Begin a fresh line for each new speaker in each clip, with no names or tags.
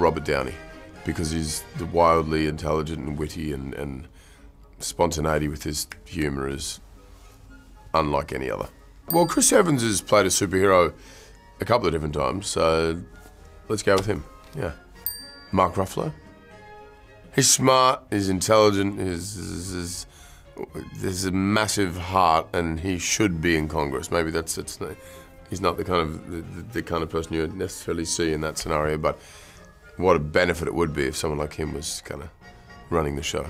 Robert Downey, because he's wildly intelligent and witty, and spontaneity with his humour is unlike any other. Well, Chris Evans has played a superhero a couple of different times, so let's go with him, yeah. Mark Ruffalo. He's smart, he's intelligent, there's a massive heart, and he should be in Congress. Maybe he's not the kind of person you would necessarily see in that scenario, but what a benefit it would be if someone like him was kind of running the show.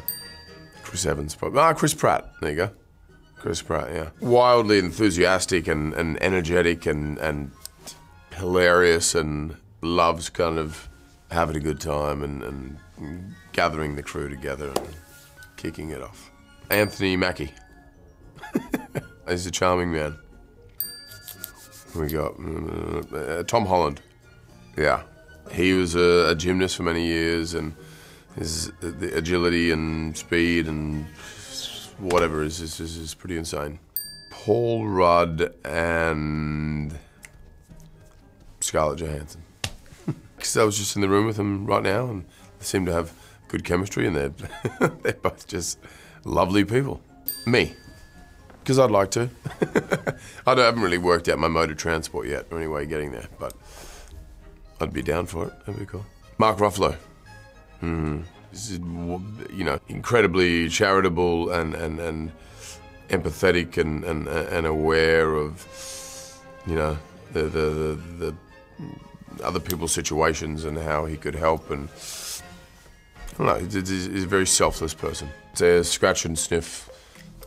Chris Evans, probably. Chris Pratt, there you go. Chris Pratt, yeah. Wildly enthusiastic and energetic and hilarious, and loves kind of having a good time and gathering the crew together and kicking it off. Anthony Mackie. He's a charming man. We got Tom Holland. Yeah. He was a gymnast for many years, and the agility and speed and whatever is pretty insane. Paul Rudd and Scarlett Johansson. Because I was just in the room with them right now, and they seem to have good chemistry, and they're both just lovely people. Me. Because I'd like to. I haven't really worked out my mode of transport yet, or any way of getting there, but I'd be down for it. That'd be cool. Mark Ruffalo. This is, you know, incredibly charitable and empathetic and aware of, you know, the other people's situations and how he could help, and I don't know, he's a very selfless person. It's a scratch and sniff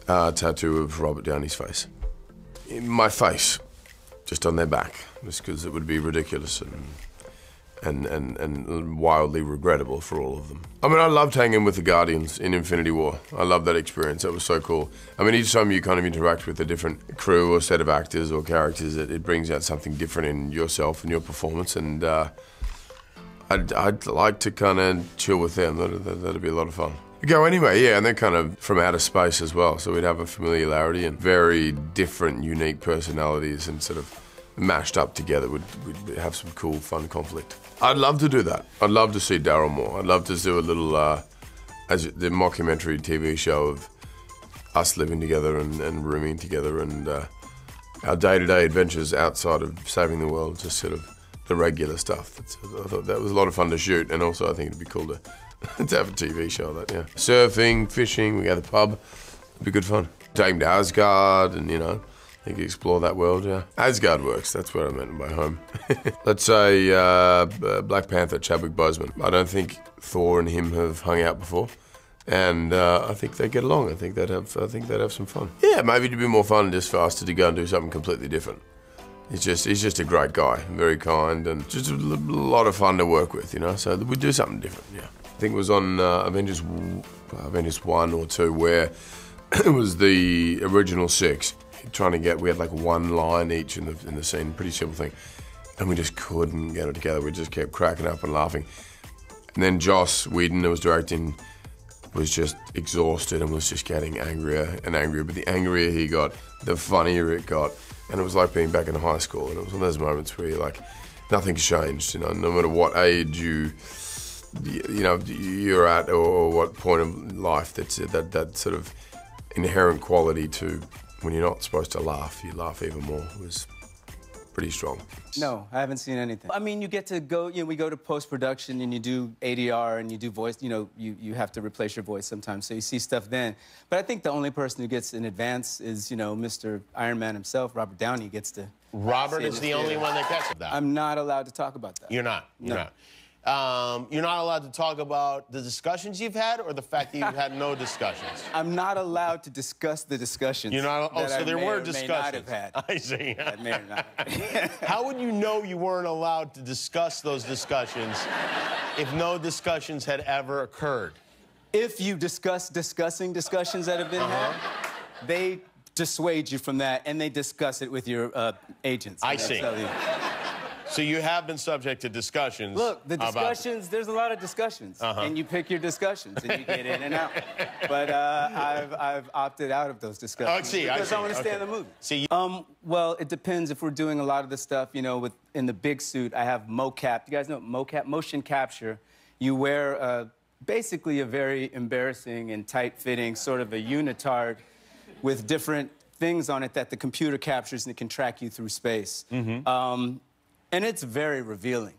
tattoo of Robert Downey's face. In my face, just on their back, just because it would be ridiculous and wildly regrettable for all of them. I mean, I loved hanging with the Guardians in Infinity War. I loved that experience, that was so cool. I mean, each time you kind of interact with a different crew or set of actors or characters, it brings out something different in yourself and your performance, and I'd like to kind of chill with them. That'd be a lot of fun. We go anyway, yeah, and they're kind of from outer space as well, so we'd have a familiarity and very different, unique personalities, and sort of mashed up together, we'd have some cool, fun conflict. I'd love to do that. I'd love to see Darryl more. I'd love to do a little, the mockumentary TV show of us living together and rooming together, and our day-to-day adventures outside of saving the world, just sort of the regular stuff. I thought that was a lot of fun to shoot, and also I think it'd be cool to have a TV show that, yeah. Surfing, fishing, we go to the pub, it'd be good fun. Take him to Asgard, and, you know, you can explore that world, yeah. Asgard works, that's what I meant by home. Let's say Black Panther, Chadwick Boseman. I don't think Thor and him have hung out before, and I think they get along. I think they'd have some fun. Yeah, maybe it'd be more fun just for us to go and do something completely different. He's just a great guy, very kind, and just a lot of fun to work with, you know. So we'd do something different, yeah. I think it was on Avengers 1 or 2 where it was the original 6. We had like one line each in the scene, pretty simple thing, and we just couldn't get it together. We just kept cracking up and laughing. And then Joss Whedon, who was directing, was just exhausted and was just getting angrier and angrier. But the angrier he got, the funnier it got, and it was like being back in high school. And it was one of those moments where you're like, nothing's changed. You know, no matter what age you're at or what point of life, that sort of inherent quality to. When you're not supposed to laugh, you laugh even more. It was pretty strong.
No, I haven't seen anything. I mean, you get to go, you know, we go to post-production and you do ADR and you do voice, you know, you have to replace your voice sometimes, so you see stuff then. But I think the only person who gets in advance is, you know, Mr. Iron Man himself, Robert Downey gets to.
Robert is the only one that gets that.
I'm not allowed to talk about that.
You're not. You're not. You're not allowed to talk about the discussions you've had, or the fact that you've had no discussions?
I'm not allowed to discuss the discussions.
You're not. Oh, so there were discussions.
May not have had.
I see.
That may or not have.
How would you know you weren't allowed to discuss those discussions if no discussions had ever occurred?
If you discussing discussions that have been had, they dissuade you from that, and they discuss it with your agents.
I see. So you have been subject to discussions.
Look, the discussions, there's a lot of discussions. And you pick your discussions and you get in and out. But I've opted out of those discussions. Because I want to stay in the movie.
See,
well, it depends. If we're doing a lot of the stuff, you know, in the big suit, I have mocap. You guys know mocap? Motion capture. You wear basically a very embarrassing and tight-fitting sort of a unitard with different things on it that the computer captures and it can track you through space. And it's very revealing.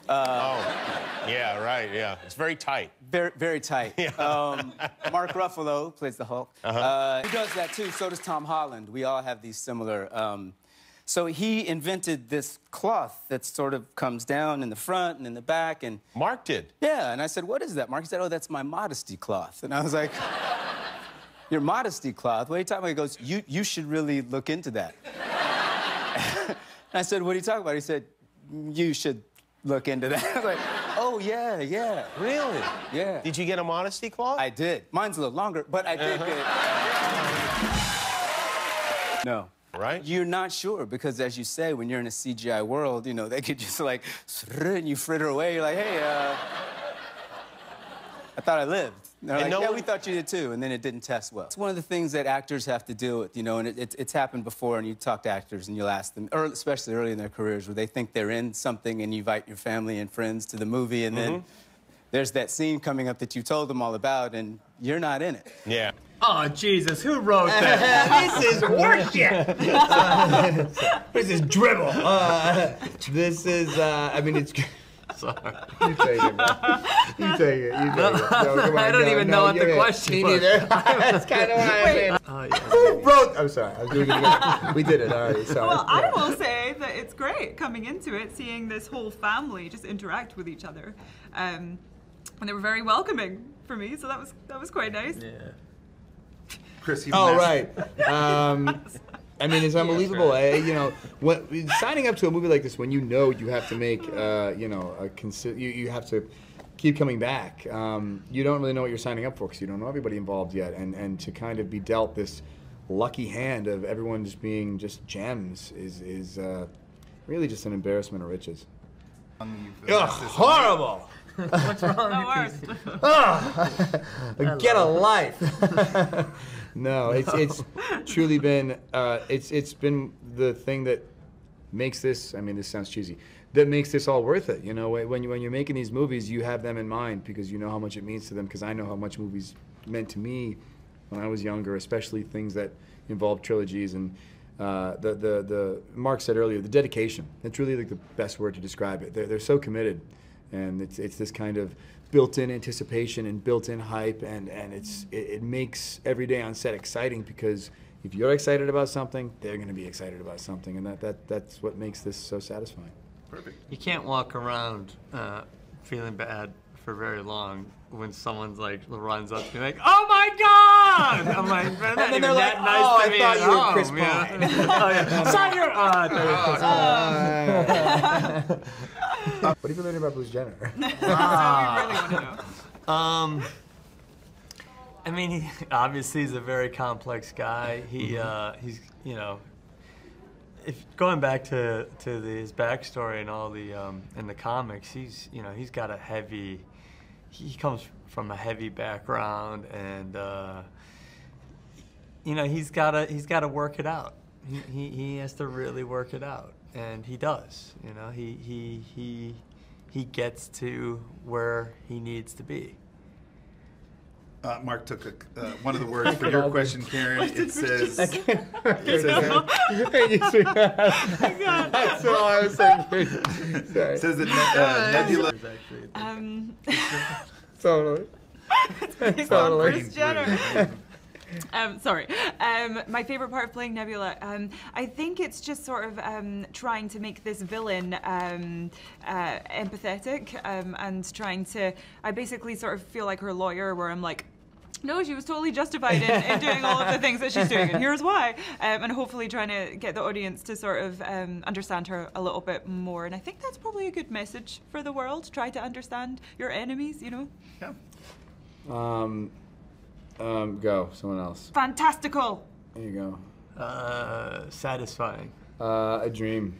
Yeah, right, yeah. It's very tight.
Very, very tight. Mark Ruffalo plays the Hulk. He does that too, so does Tom Holland. We all have these similar... So he invented this cloth that sort of comes down in the front and in the back, and...
Mark did?
Yeah, and I said, what is that, Mark? He said, oh, that's my modesty cloth. And I was like, your modesty cloth? What are you talking about? He goes, you should really look into that. And I said, what are you talking about? He said, you should look into that. I was like, oh, yeah, yeah.
Really?
Yeah.
Did you get a modesty cloth?
I did. Mine's a little longer, but I did get... No.
Right?
You're not sure, because as you say, when you're in a CGI world, you know, they could just like, and you fritter away. You're like, hey, I thought I lived. And they're like, yeah, we thought you did too, and then it didn't test well. It's one of the things that actors have to deal with, you know, and it's happened before, and you talk to actors and you'll ask them, or especially early in their careers, where they think they're in something and you invite your family and friends to the movie, and then there's that scene coming up that you told them all about, and you're not in it.
Yeah.
Oh, Jesus, who wrote that?
This is horseshit. This is dribble. This is, I mean, it's...
Sorry.
You take it, man. You take it. You take it. No, come on,
I don't even know what the question was.
Me neither. That's kind of what I mean.
Oh, yeah.
Who wrote... I'm sorry. I was doing it again. We did it. All right. Sorry.
Well, I will say that it's great coming into it, seeing this whole family just interact with each other. And they were very welcoming for me, so that was quite nice.
Yeah.
Chris, right. I mean, it's unbelievable. You know, signing up to a movie like this, when you know you have to make, you know, you have to keep coming back. You don't really know what you're signing up for because you don't know everybody involved yet, and to kind of be dealt this lucky hand of everyone just being just gems is really just an embarrassment of riches. Ugh, horrible.
What's wrong with
you? Get a life. No, it's truly been it's been the thing that makes this. I mean, this sounds cheesy. That makes this all worth it. You know, when you're making these movies, you have them in mind because you know how much it means to them. Because I know how much movies meant to me when I was younger, especially things that involve trilogies and the Mark said earlier, the dedication. That's really like the best word to describe it. They're so committed, and it's this kind of built-in anticipation and built-in hype, and it makes every day on set exciting because if you're excited about something, they're going to be excited about something, and that's what makes this so satisfying.
Perfect. You can't walk around feeling bad for very long when someone's like runs up to me like, "Oh my God!" I'm like, "Man,
and then they're like, nice "Oh, I thought you were Chris Pine."
Oh yeah, sorry, you're.
What have you learned about Bruce Jenner?
That's what we really want to know.
I mean, he obviously he's a very complex guy. He's you know, if going back to his backstory and all the in the comics, he's got a heavy. He comes from a heavy background, and you know he's got to work it out. He has to really work it out, and he does. You know, he gets to where he needs to be.
Mark took one of the words for your question, Karen. It says.
That's all I was saying.
It says that Nebula.
Totally.
Totally. Bruce Jenner. Sorry. My favorite part of playing Nebula, I think it's just sort of trying to make this villain empathetic and trying to. I basically sort of feel like her lawyer, where I'm like, no, she was totally justified in doing all of the things that she's doing, and here's why. And hopefully trying to get the audience to sort of understand her a little bit more. And I think that's probably a good message for the world. Try to understand your enemies, you know?
Yeah.
Go. Someone else.
Fantastical.
There you go.
Satisfying.
A dream.